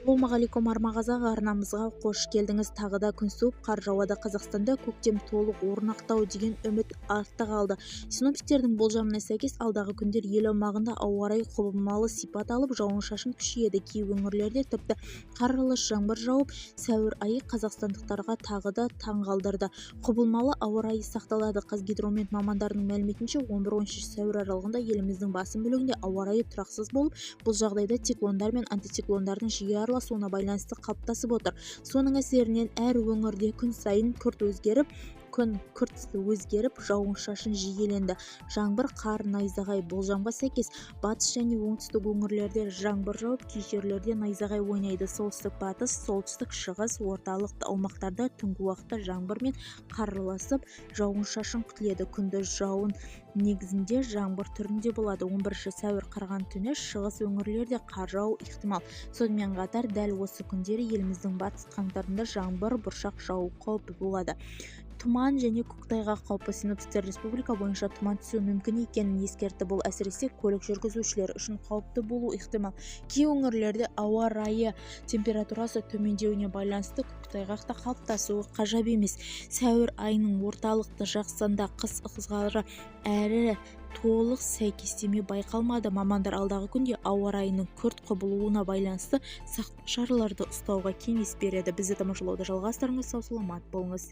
Ассалаумағалейкум армағазақ арнамызға қош келдіңіз. Тағы да күн суып, қар жауады. Қазақстанда көктем толық орнақтау деген үміт артта қалды. Синоптиктердің болжамына сәйкес алдағы күндер ел аумағында ауа райы құбылмалы сипат алып, жауын-шашын күшейеді. Кей өңірлерде тіпті қар аралас жаңбыр жауып, сәуір айы қазақстандықтарға тағы да таңғалдырды. Құбылмалы ауа райы сақталады. Қазгидромет мамандарының мәліметінше 11-13 сәуір аралығында еліміздің басым бөлігінде ауа райы тұрақсыз болып, бұл жағдайда циклондар мен антициклондардың жиі араласуына байланысты қалыптасып отыр. Соның әсерінен әр өңірде күн сайын күрт өзгеріп, жауын-шашын жиіленді. Жаңбыр, қар, найзағай. Болжамға сәйкес батыс және оңтүстік өңірлерде жаңбыр жауып, кей жерлерде найзағай ойнайды. Солтүстік батыс, солтүстік шығыс, орталық аумақтарда түнгі уақытта жаңбыр мен қар араласып, жауын-шашын күтіледі. Күндіз жауын негізінде жаңбыр түрінде болады. 11 сәуір қараған түні шығыс өңірлерде қар жауу ықтимал. Сонымен қатар дәл осы күндері еліміздің батыс қаңтарында жаңбыр, бұршақ жауу қаупі болады. Тұман және көктайғақ қаупі. Синоптиктер республика бойынша тұман түсуі мүмкін екенін ескертті. Бұл әсіресе көлік жүргізушілері үшін қауіпті болуы ықтимал. Кей өңірлерде ауа райы температурасы төмендеуіне байланысты көктайғақта қалыптасуы ғажап емес. Сәуір айының орталықты жақсанда қыс ызғары әрі толық сәйкестеме байқалмады. Мамандар алдағы күнде ауа райының күрт құбылуына байланысты сақтық шараларды ұстауға кеңес береді. Бізді тамашалауды жалғастырыңыз. Сау саламат болыңыз.